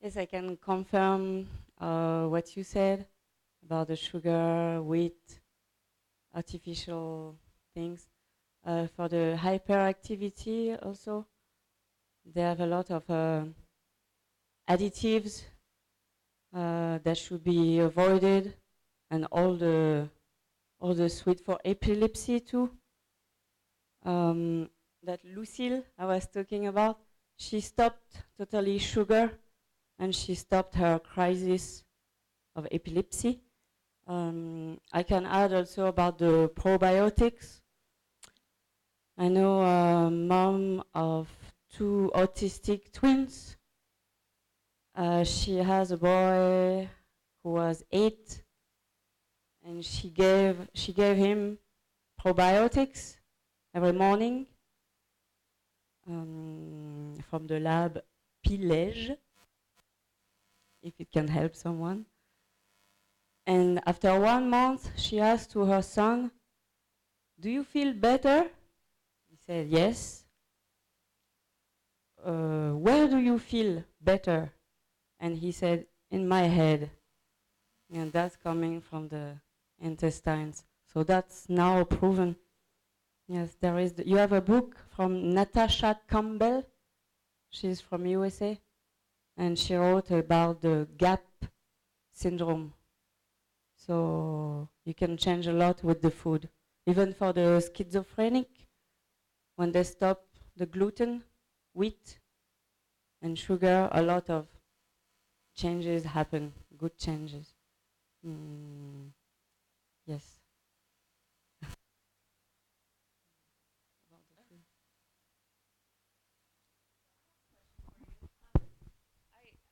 Yes, I can confirm what you said about the sugar, wheat, artificial things. For the hyperactivity also, they have a lot of additives that should be avoided, and all the sweet for epilepsy too. That Lucille I was talking about, she stopped totally sugar, and she stopped her crisis of epilepsy. I can add also about the probiotics. I know a mom of two autistic twins. She has a boy who was 8, and she gave him probiotics every morning from the lab Pilège, if it can help someone. And after 1 month, she asked to her son, "Do you feel better?" He said, "Yes." "Where do you feel better?" And he said, "In my head." And that's coming from the intestines. So that's now proven. Yes, there is. You have a book from Natasha Campbell. She's from USA, and she wrote about the gap syndrome. So you can change a lot with the food. Even for the schizophrenic, when they stop the gluten, wheat, and sugar, a lot of changes happen, good changes. Yes.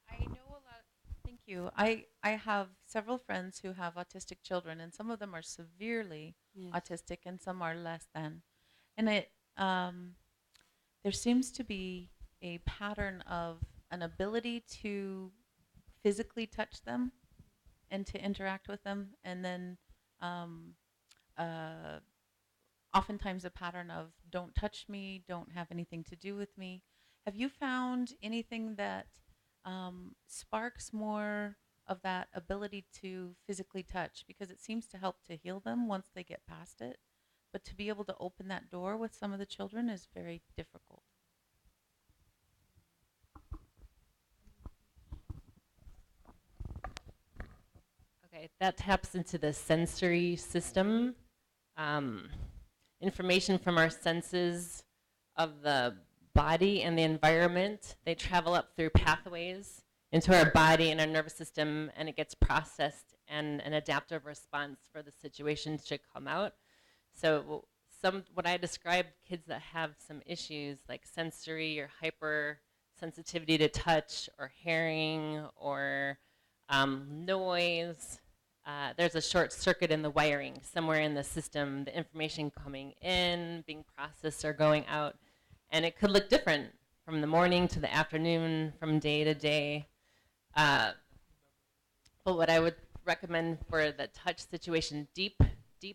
I know a lot. Thank you. I have several friends who have autistic children, and some of them are severely Yes. autistic, and some are less than. And um, there seems to be a pattern of an ability to physically touch them and to interact with them, and then um, uh, oftentimes a pattern of "don't touch me, don't have anything to do with me." Have you found anything that sparks more of that ability to physically touch? Because it seems to help to heal them once they get past it. But to be able to open that door with some of the children is very difficult. Okay, that taps into the sensory system. Um, Information from our senses of the body and the environment, they travel up through pathways into our body and our nervous system, and it gets processed, and an adaptive response for the situation should come out. So what I described, kids that have some issues like sensory or hyper sensitivity to touch or hearing or noise, there's a short circuit in the wiring somewhere in the system, the information coming in, being processed or going out. And it could look different from the morning to the afternoon, from day to day. But what I would recommend for the touch situation, deep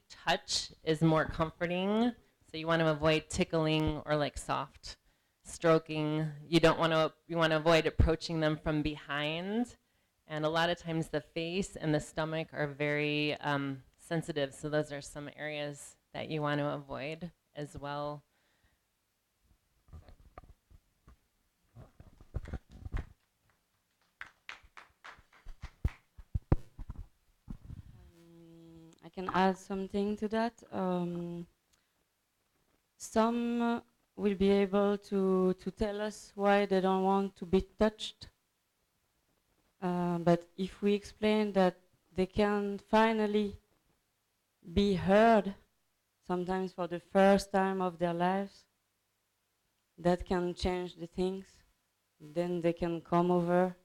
touch is more comforting. So you want to avoid tickling or like soft stroking. You want to avoid approaching them from behind. And a lot of times the face and the stomach are very sensitive. So those are some areas that you want to avoid as well. I can add something to that. Some will be able to tell us why they don't want to be touched. But if we explain that they can finally be heard, sometimes for the first time of their lives, that can change the things. Then they can come over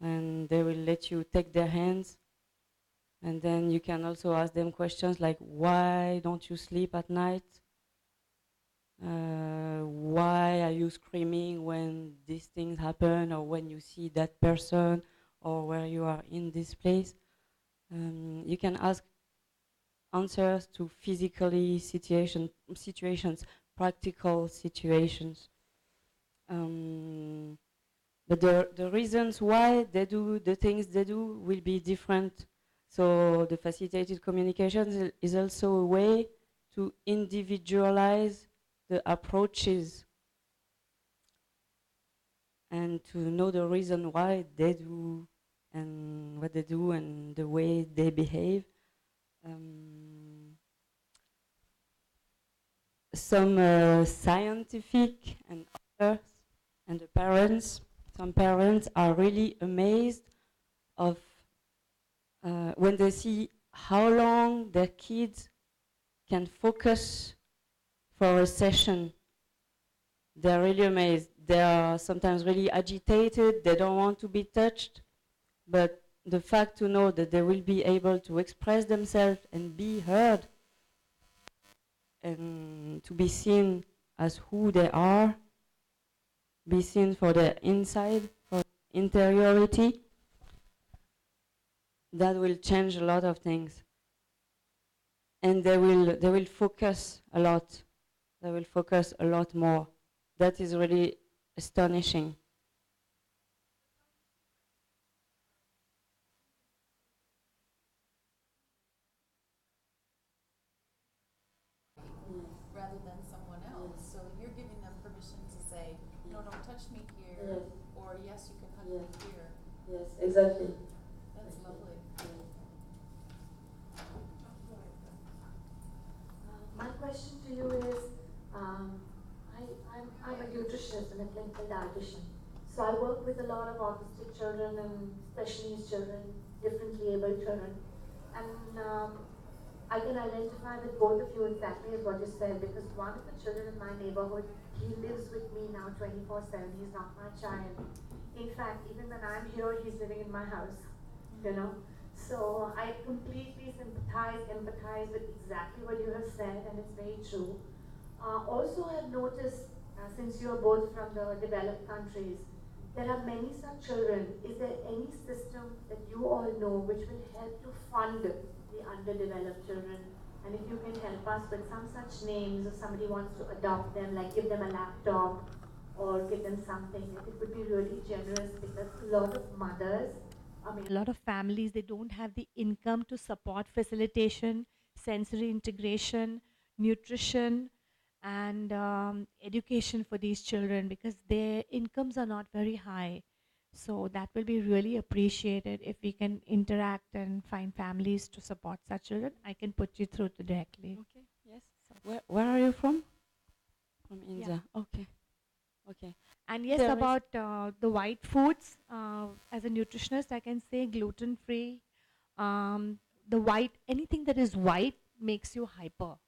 and they will let you take their hands. And then you can also ask them questions like, why don't you sleep at night? Why are you screaming when these things happen, or when you see that person, or where you are in this place? You can ask answers to physically situations, practical situations. But the reasons why they do the things they do will be different. So the facilitated communication is also a way to individualize the approaches and to know the reason why they do and what they do and the way they behave. Some scientific and others, and the parents, some parents are really amazed of when they see how long their kids can focus for a session. They're really amazed. They are sometimes really agitated. They don't want to be touched. But the fact to know that they will be able to express themselves and be heard and to be seen as who they are, be seen for their inside, for interiority, that will change a lot of things. And they will focus a lot. They will focus a lot more. That is really astonishing. Rather than someone else. So you're giving them permission to say, no, don't touch me here, or yes, you can hug me here. Yes, exactly. That's lovely. My question to you is, I'm a nutritionist and a clinical dietitian. So I work with a lot of autistic children and special needs children, differently abled children. And I can identify with both of you exactly as what you said, because one of the children in my neighborhood, he lives with me now 24/7. He's not my child. In fact, even when I'm here, he's living in my house, you know. So I completely sympathize, empathize with exactly what you have said, and it's very true. Also, I've noticed, since you're both from the developed countries, there are many such children. Is there any system that you all know which will help to fund the underdeveloped children? And if you can help us with some such names, or somebody wants to adopt them, like give them a laptop or give them something, it would be really generous, because a lot of mothers, I mean, a lot of families, they don't have the income to support facilitation, sensory integration, nutrition, and education for these children, because their incomes are not very high. So that will be really appreciated if we can interact and find families to support such children. I can put you through to directly. Okay, yes. Where are you from? From Yeah. India. Okay. Okay. And yes, There is- about the white foods, as a nutritionist, I can say gluten free. The white, anything that is white makes you hyper.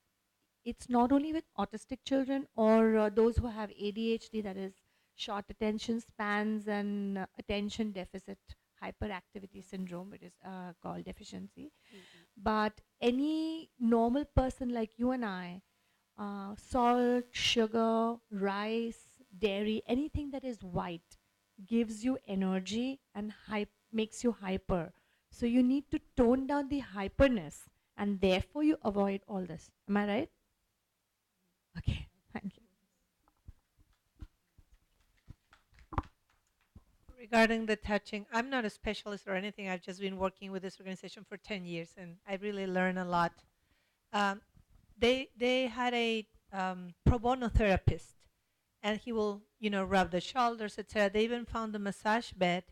It's not only with autistic children or those who have ADHD, that is short attention spans and attention deficit hyperactivity syndrome, it is called deficiency. But any normal person like you and I, salt, sugar, rice, dairy, anything that is white gives you energy and makes you hyper. So you need to tone down the hyperness, and therefore you avoid all this. Am I right? Okay, thank you. Regarding the touching, I'm not a specialist or anything. I've just been working with this organization for 10 years, and I really learn a lot. Um, they had a pro bono therapist, and he will, rub the shoulders, etc. They even found a massage bed,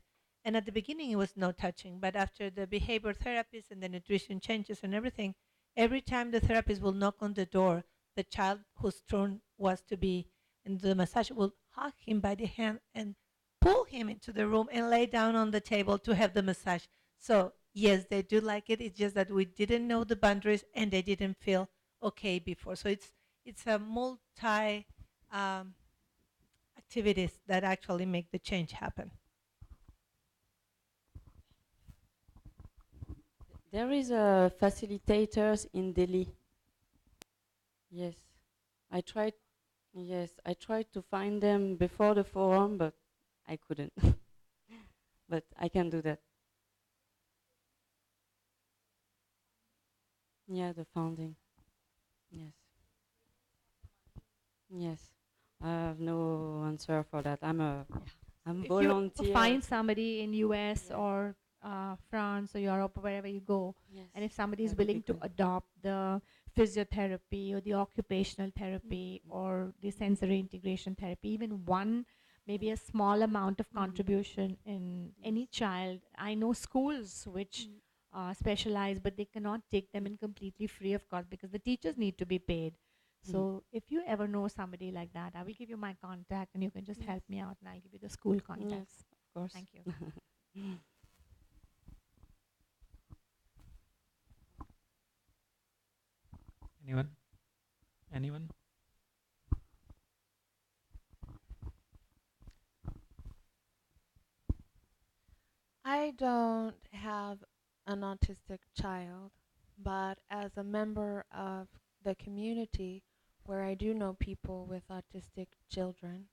and at the beginning it was no touching, but after the behavior therapist and the nutrition changes and everything, every time the therapist will knock on the door, the child whose turn was to be in the massage will hug him by the hand and pull him into the room and lay down on the table to have the massage. So yes, they do like it. It's just that we didn't know the boundaries and they didn't feel okay before. So it's a multi activities that actually make the change happen. There is a facilitators in Delhi. Yes. I tried yes, I tried to find them before the forum, but I couldn't. But I can do that. Yeah, the founding. Yes. Yes. I have no answer for that. I'm a I'm if you volunteer. find somebody in US Yeah. or France or Europe or wherever you go, Yes. and if somebody is that would be willing to good. adopt the physiotherapy or the occupational therapy or the sensory integration therapy, even one, maybe a small amount of contribution in any child. I know schools which specialize, but they cannot take them in completely free of cost because the teachers need to be paid. So if you ever know somebody like that, I will give you my contact and you can just help me out and I'll give you the school contacts. Yes, of course. Thank you. Anyone? Anyone? I don't have an autistic child, but as a member of the community where I do know people with autistic children,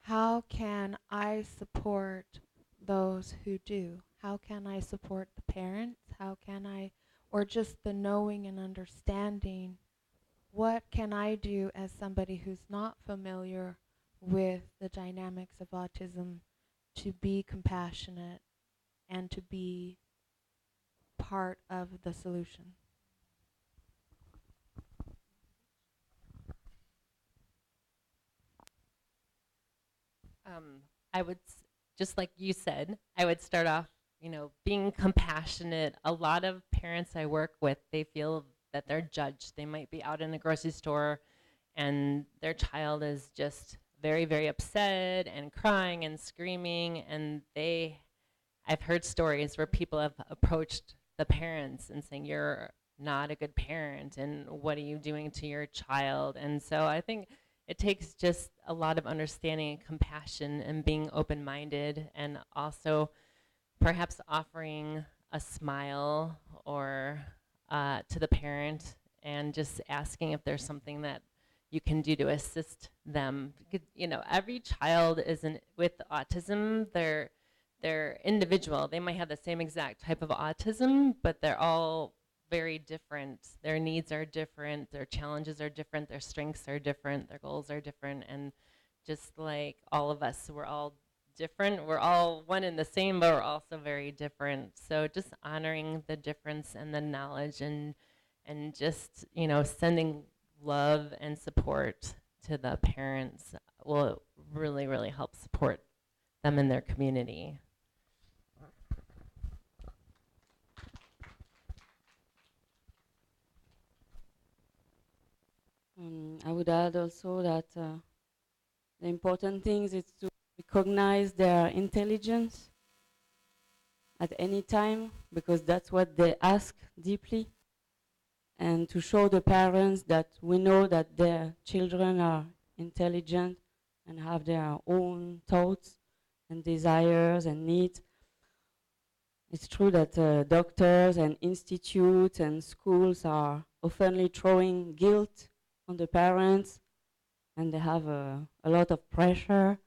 how can I support those who do? How can I support the parents? How can I, or just the knowing and understanding, what can I do as somebody who's not familiar with the dynamics of autism to be compassionate and to be part of the solution? I would, just like you said, I would start off, being compassionate. A lot of parents I work with, they feel that they're judged. They might be out in the grocery store and their child is just very, very upset and crying and screaming, and I've heard stories where people have approached the parents and saying, "You're not a good parent, and what are you doing to your child?" And so I think it takes just a lot of understanding and compassion and being open-minded, and also perhaps offering a smile or to the parent and just asking if there's something that you can do to assist them. Every child with autism, they're individual. They might have the same exact type of autism, but they're all very different. Their needs are different, their challenges are different, their strengths are different, their goals are different, and just like all of us, we're all different. We're all one and the same, but we're also very different. So just honoring the difference and the knowledge, and just, sending love and support to the parents will really, really help support them in their community. I would add also that the important thing is to recognize their intelligence at any time, because that's what they ask deeply, and to show the parents that we know that their children are intelligent and have their own thoughts and desires and needs. It's true that doctors and institutes and schools are often throwing guilt on the parents, and they have a lot of pressure